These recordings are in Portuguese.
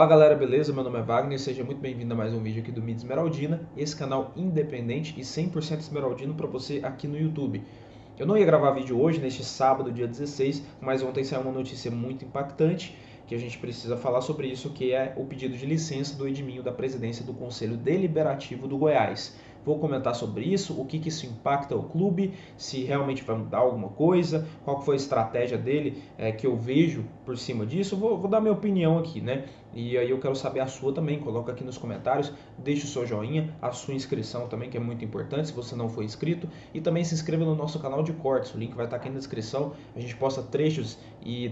Fala galera, beleza? Meu nome é Wagner, seja muito bem-vindo a mais um vídeo aqui do Mídia Esmeraldina, esse canal independente e 100% esmeraldino para você aqui no YouTube. Eu não ia gravar vídeo hoje, neste sábado, dia 16, mas ontem saiu uma notícia muito impactante que a gente precisa falar sobre isso, que é o pedido de licença do Edminho da presidência do Conselho Deliberativo do Goiás. Vou comentar sobre isso, o que isso impacta o clube, se realmente vai mudar alguma coisa, qual foi a estratégia dele que eu vejo por cima disso. Vou dar minha opinião aqui, né? E aí eu quero saber a sua também, coloca aqui nos comentários, deixe o seu joinha, a sua inscrição também, que é muito importante se você não for inscrito, e também se inscreva no nosso canal de cortes, o link vai estar aqui na descrição, a gente posta trechos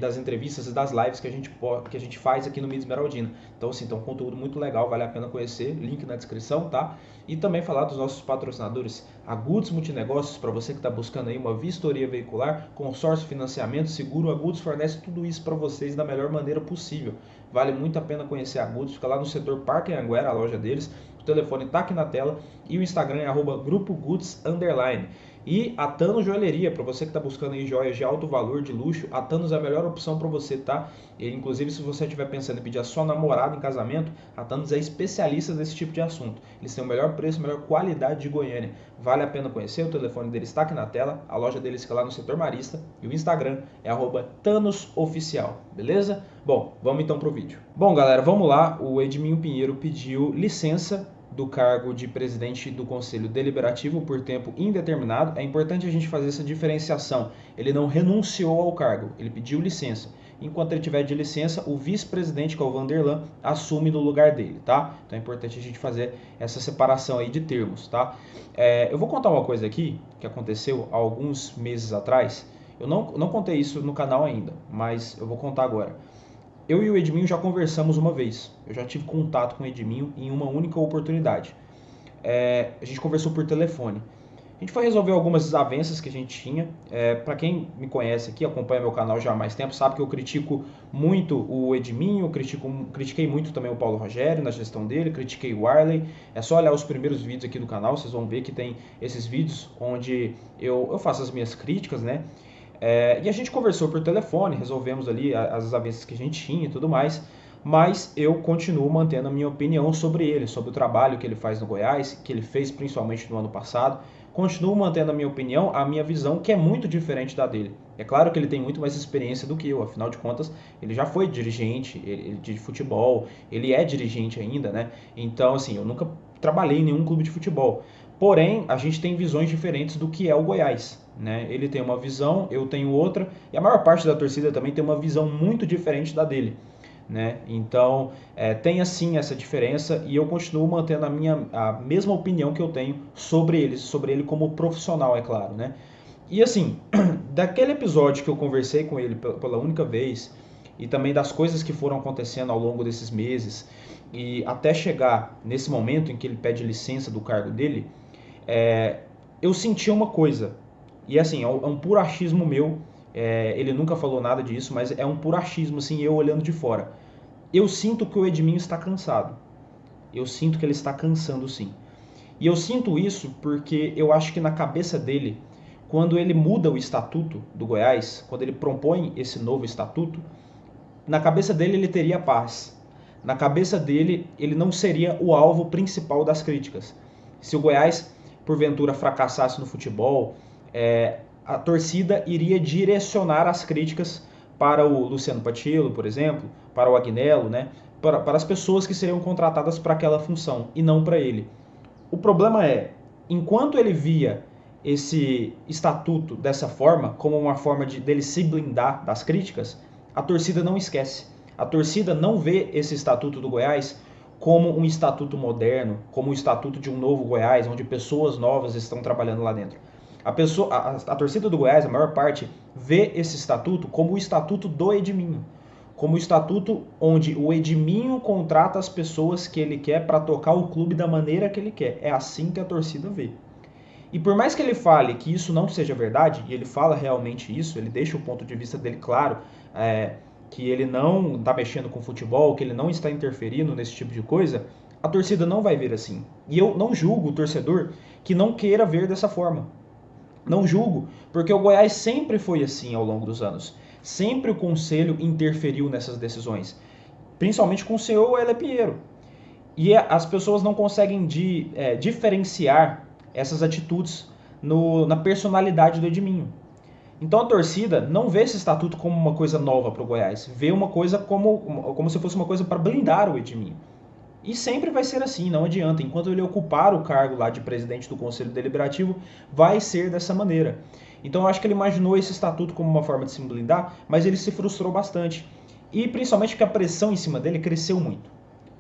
das entrevistas e das lives que a gente faz aqui no Mídia Esmeraldina. Então assim, um conteúdo muito legal, vale a pena conhecer, link na descrição, tá? E também falar dos nossos patrocinadores, a Goods Multinegócios, para você que está buscando aí uma vistoria veicular, consórcio, financiamento, seguro, a Goods fornece tudo isso para vocês da melhor maneira possível. Vale muito a pena conhecer a Goods, fica lá no setor Parque Anhanguera, a loja deles. O telefone está aqui na tela e o Instagram é @grupogoods_. E a Thanos Joalheria, para você que está buscando aí joias de alto valor, de luxo, a Thanos é a melhor opção para você, tá? E, inclusive, se você estiver pensando em pedir a sua namorada em casamento, a Thanos é especialista nesse tipo de assunto. Eles têm o melhor preço, a melhor qualidade de Goiânia. Vale a pena conhecer, o telefone deles está aqui na tela, a loja deles fica lá no setor Marista e o Instagram é @ThanosOficial, beleza? Bom, vamos então pro vídeo. Bom, galera, vamos lá. O Edminho Pinheiro pediu licença do cargo de presidente do Conselho Deliberativo por tempo indeterminado. É importante a gente fazer essa diferenciação. Ele não renunciou ao cargo, ele pediu licença. Enquanto ele tiver de licença, o vice-presidente, que é o Vanderlan, assume no lugar dele, tá? Então é importante a gente fazer essa separação aí de termos, tá? Eu vou contar uma coisa aqui que aconteceu há alguns meses atrás. Eu não contei isso no canal ainda, mas eu vou contar agora. Eu e o Edminho já conversamos uma vez. Eu já tive contato com o Edminho em uma única oportunidade. A gente conversou por telefone. A gente foi resolver algumas desavenças que a gente tinha. Para quem me conhece aqui, acompanha meu canal já há mais tempo, sabe que eu critico muito o Edminho, critiquei muito também o Paulo Rogério na gestão dele, critiquei o Warley. É só olhar os primeiros vídeos aqui do canal, vocês vão ver que tem esses vídeos onde eu faço as minhas críticas, né? E a gente conversou por telefone, resolvemos ali as desavenças que a gente tinha e tudo mais, mas eu continuo mantendo a minha opinião sobre ele, sobre o trabalho que ele faz no Goiás, que ele fez principalmente no ano passado. Continuo mantendo a minha opinião, a minha visão, que é muito diferente da dele. É claro que ele tem muito mais experiência do que eu, afinal de contas, ele já foi dirigente de futebol, ele é dirigente ainda, né? Então, assim, eu nunca trabalhei em nenhum clube de futebol. Porém, a gente tem visões diferentes do que é o Goiás, né? Ele tem uma visão, eu tenho outra, e a maior parte da torcida também tem uma visão muito diferente da dele, né? Então, tem assim essa diferença e eu continuo mantendo a mesma opinião que eu tenho sobre ele como profissional, é claro, né? E assim, daquele episódio que eu conversei com ele pela única vez e também das coisas que foram acontecendo ao longo desses meses e até chegar nesse momento em que ele pede licença do cargo dele, eu senti uma coisa, e assim, é um puro achismo meu, ele nunca falou nada disso, mas é um puro achismo, assim, eu olhando de fora. Eu sinto que o Edminho está cansado. Eu sinto que ele está cansando, sim. E eu sinto isso porque eu acho que na cabeça dele, quando ele muda o estatuto do Goiás, quando ele propõe esse novo estatuto, na cabeça dele ele teria paz. Na cabeça dele, ele não seria o alvo principal das críticas. Se o Goiás, porventura, fracassasse no futebol, a torcida iria direcionar as críticas para o Luciano Patiello, por exemplo, para o Agnello, né? Para as pessoas que seriam contratadas para aquela função, e não para ele. O problema é, enquanto ele via esse estatuto dessa forma, como uma forma dele se blindar das críticas, a torcida não esquece. A torcida não vê esse estatuto do Goiás como um estatuto moderno, como um estatuto de um novo Goiás, onde pessoas novas estão trabalhando lá dentro. A torcida do Goiás, a maior parte, vê esse estatuto como o estatuto do Edminho, como o estatuto onde o Edminho contrata as pessoas que ele quer para tocar o clube da maneira que ele quer. É assim que a torcida vê. E por mais que ele fale que isso não seja verdade, e ele fala realmente isso, ele deixa o ponto de vista dele claro, que ele não está mexendo com futebol, que ele não está interferindo nesse tipo de coisa, a torcida não vai ver assim. E eu não julgo o torcedor que não queira ver dessa forma. Não julgo, porque o Goiás sempre foi assim ao longo dos anos. Sempre o conselho interferiu nessas decisões. principalmente com o senhor Wellé Pinheiro. E as pessoas não conseguem diferenciar essas atitudes na personalidade do Edminho. Então a torcida não vê esse estatuto como uma coisa nova para o Goiás, vê uma coisa como se fosse uma coisa para blindar o Edminho. E sempre vai ser assim, não adianta. Enquanto ele ocupar o cargo lá de presidente do Conselho Deliberativo, vai ser dessa maneira. Então eu acho que ele imaginou esse estatuto como uma forma de se blindar, mas ele se frustrou bastante. E principalmente porque a pressão em cima dele cresceu muito.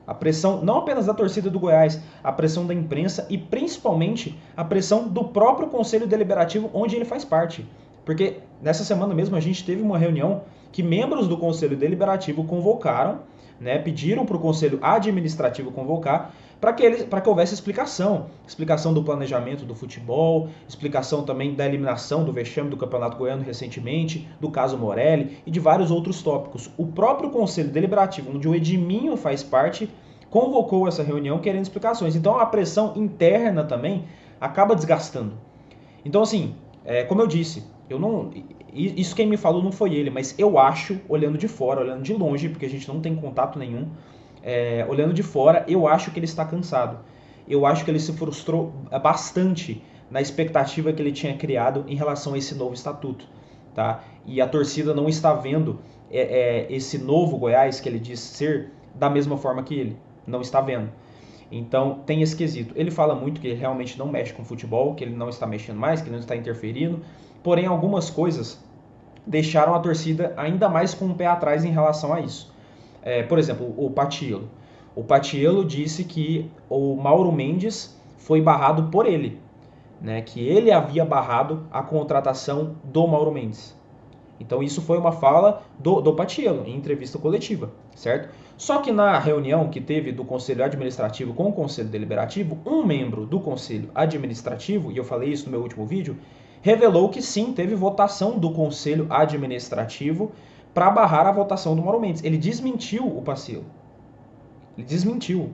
A pressão não apenas da torcida do Goiás, a pressão da imprensa e principalmente a pressão do próprio Conselho Deliberativo, onde ele faz parte. Porque nessa semana mesmo a gente teve uma reunião que membros do Conselho Deliberativo convocaram, né, pediram para o Conselho Administrativo convocar para que houvesse explicação do planejamento do futebol, explicação também da eliminação do vexame do Campeonato Goiano recentemente, do caso Morelli e de vários outros tópicos. O próprio Conselho Deliberativo, onde o Edminho faz parte, convocou essa reunião querendo explicações. Então a pressão interna também acaba desgastando. Então assim, como eu disse, isso quem me falou não foi ele, mas eu acho, olhando de fora, olhando de longe, porque a gente não tem contato nenhum, olhando de fora, eu acho que ele está cansado. Eu acho que ele se frustrou bastante na expectativa que ele tinha criado em relação a esse novo estatuto. Tá? E a torcida não está vendo esse novo Goiás que ele diz ser da mesma forma que ele. Não está vendo. Então tem esse quesito. Ele fala muito que ele realmente não mexe com futebol, que ele não está mexendo mais, que ele não está interferindo. Porém, algumas coisas deixaram a torcida ainda mais com o pé atrás em relação a isso. Por exemplo, o Patiello. O Patiello disse que o Mauro Mendes foi barrado por ele, né? Que ele havia barrado a contratação do Mauro Mendes. Então isso foi uma fala do Patiello em entrevista coletiva, certo? Só que na reunião que teve do Conselho Administrativo com o Conselho Deliberativo, um membro do Conselho Administrativo, e eu falei isso no meu último vídeo, revelou que sim, teve votação do Conselho Administrativo para barrar a votação do Mauro Mendes. Ele desmentiu o Patiello. Ele desmentiu.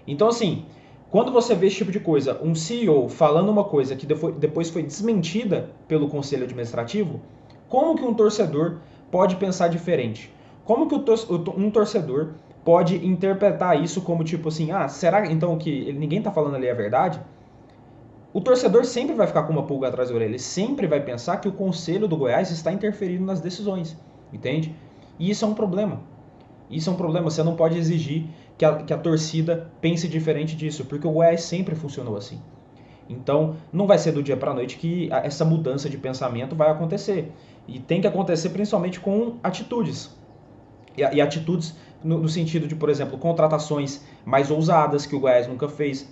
Então assim, quando você vê esse tipo de coisa, um CEO falando uma coisa que depois foi desmentida pelo Conselho Administrativo, como que um torcedor pode pensar diferente? Como que um torcedor pode interpretar isso como tipo assim, será então que ninguém está falando ali a verdade? O torcedor sempre vai ficar com uma pulga atrás da orelha, ele sempre vai pensar que o Conselho do Goiás está interferindo nas decisões, entende? E isso é um problema. Isso é um problema, você não pode exigir que a torcida pense diferente disso, porque o Goiás sempre funcionou assim. Então, não vai ser do dia para a noite que essa mudança de pensamento vai acontecer. E tem que acontecer principalmente com atitudes. E atitudes no sentido de, por exemplo, contratações mais ousadas que o Goiás nunca fez.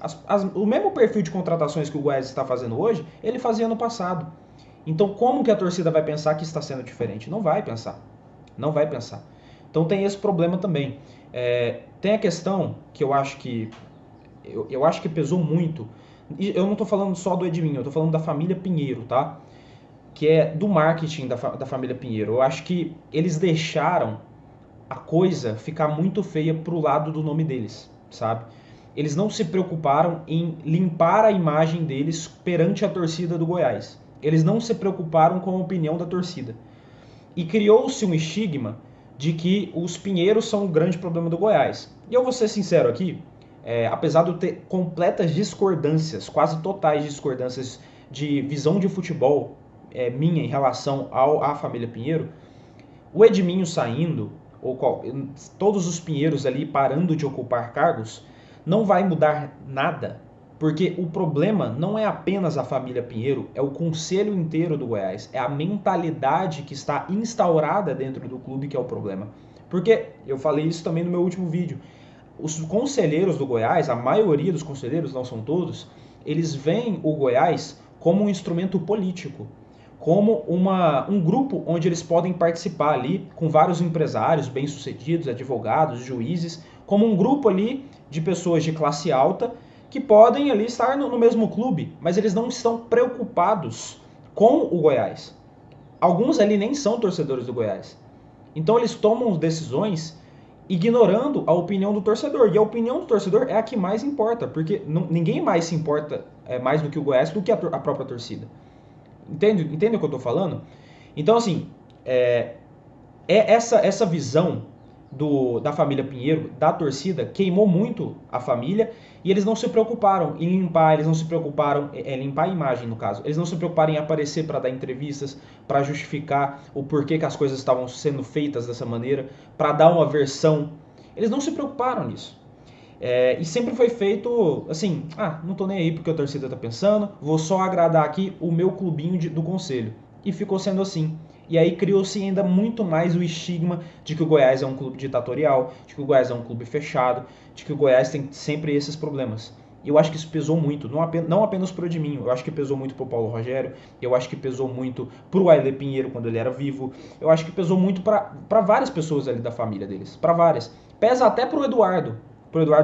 O mesmo perfil de contratações que o Goiás está fazendo hoje, ele fazia no passado. Então, como que a torcida vai pensar que está sendo diferente? Não vai pensar. Não vai pensar. Então, tem esse problema também. Tem a questão que eu acho que pesou muito. E eu não estou falando só do Edminho, eu estou falando da família Pinheiro, tá? Que é do marketing da família Pinheiro. Eu acho que eles deixaram a coisa ficar muito feia pro lado do nome deles, sabe? Eles não se preocuparam em limpar a imagem deles perante a torcida do Goiás. Eles não se preocuparam com a opinião da torcida. E criou-se um estigma de que os Pinheiros são o grande problema do Goiás. E eu vou ser sincero aqui, apesar de eu ter completas discordâncias, quase totais discordâncias de visão de futebol minha em relação à família Pinheiro, o Edminho saindo, todos os Pinheiros ali parando de ocupar cargos, não vai mudar nada, porque o problema não é apenas a família Pinheiro, é o conselho inteiro do Goiás, é a mentalidade que está instaurada dentro do clube que é o problema. Porque, eu falei isso também no meu último vídeo, os conselheiros do Goiás, a maioria dos conselheiros, não são todos, eles veem o Goiás como um instrumento político, como um grupo onde eles podem participar ali com vários empresários bem-sucedidos, advogados, juízes, como um grupo ali de pessoas de classe alta que podem ali estar no mesmo clube, mas eles não estão preocupados com o Goiás. Alguns ali nem são torcedores do Goiás. Então eles tomam decisões ignorando a opinião do torcedor. E a opinião do torcedor é a que mais importa, porque ninguém mais se importa mais do que o Goiás do que a própria torcida. Entende o que eu estou falando? Então, assim, essa visão da família Pinheiro, da torcida, queimou muito a família e eles não se preocuparam em limpar, eles não se preocuparam em limpar a imagem, no caso. Eles não se preocuparam em aparecer para dar entrevistas, para justificar o porquê que as coisas estavam sendo feitas dessa maneira, para dar uma versão. Eles não se preocuparam nisso. E sempre foi feito assim, não tô nem aí porque a torcida tá pensando, vou só agradar aqui o meu clubinho do conselho. E ficou sendo assim. E aí criou-se ainda muito mais o estigma de que o Goiás é um clube ditatorial, de que o Goiás é um clube fechado, de que o Goiás tem sempre esses problemas. E eu acho que isso pesou muito, não apenas pro Edminho, eu acho que pesou muito pro Paulo Rogério, eu acho que pesou muito pro Ailê Pinheiro quando ele era vivo, eu acho que pesou muito para várias pessoas ali da família deles, para várias. Pesa até pro Eduardo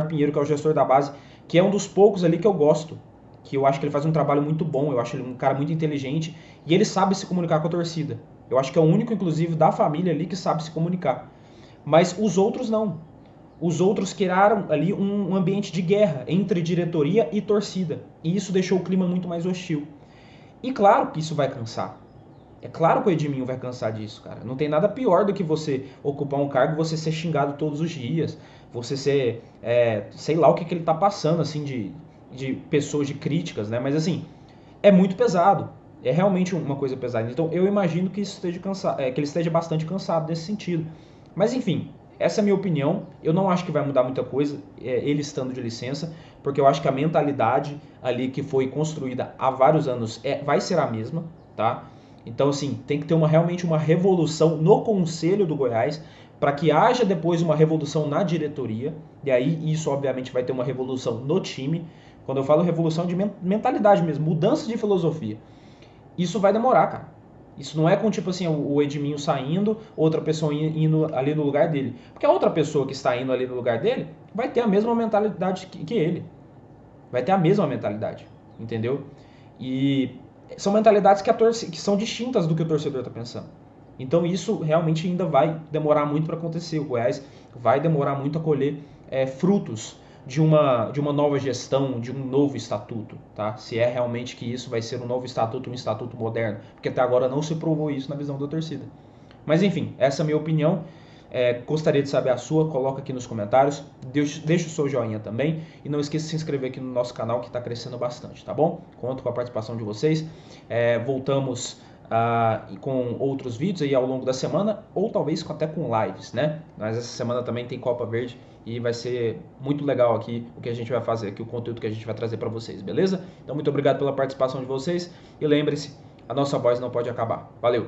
Pinheiro, que é o gestor da base, que é um dos poucos ali que eu gosto, que eu acho que ele faz um trabalho muito bom, eu acho ele um cara muito inteligente e ele sabe se comunicar com a torcida. Eu acho que é o único, inclusive, da família ali que sabe se comunicar. Mas os outros não. Os outros criaram ali um ambiente de guerra entre diretoria e torcida. E isso deixou o clima muito mais hostil. E claro que isso vai cansar. É claro que o Edminho vai cansar disso, cara. Não tem nada pior do que você ocupar um cargo e você ser xingado todos os dias. Você ser, sei lá o que ele tá passando, assim, de pessoas, de críticas, né? Mas assim, é muito pesado. É realmente uma coisa pesada. Então eu imagino que, que ele esteja bastante cansado nesse sentido. Mas enfim, essa é a minha opinião. Eu não acho que vai mudar muita coisa, ele estando de licença, porque eu acho que a mentalidade ali que foi construída há vários anos vai ser a mesma, tá? Então, assim, tem que ter realmente uma revolução no Conselho do Goiás para que haja depois uma revolução na diretoria. E aí isso, obviamente, vai ter uma revolução no time. Quando eu falo revolução de mentalidade mesmo, mudança de filosofia. Isso vai demorar, cara. Isso não é com, tipo assim, o Edminho saindo, outra pessoa indo ali no lugar dele. Porque a outra pessoa que está indo ali no lugar dele vai ter a mesma mentalidade que ele. Vai ter a mesma mentalidade, entendeu? E são mentalidades que são distintas do que o torcedor está pensando. Então isso realmente ainda vai demorar muito para acontecer. O Goiás vai demorar muito a colher frutos de uma nova gestão, de um novo estatuto, tá? Se é realmente que isso vai ser um novo estatuto, um estatuto moderno, porque até agora não se provou isso na visão da torcida. Mas enfim, essa é a minha opinião. Gostaria de saber a sua, coloca aqui nos comentários, deixa o seu joinha também e não esqueça de se inscrever aqui no nosso canal que está crescendo bastante, tá bom? Conto com a participação de vocês, voltamos com outros vídeos aí ao longo da semana ou talvez até com lives, né? Mas essa semana também tem Copa Verde e vai ser muito legal aqui o que a gente vai fazer, aqui o conteúdo que a gente vai trazer para vocês, beleza? Então muito obrigado pela participação de vocês e lembre-se, a nossa voz não pode acabar. Valeu!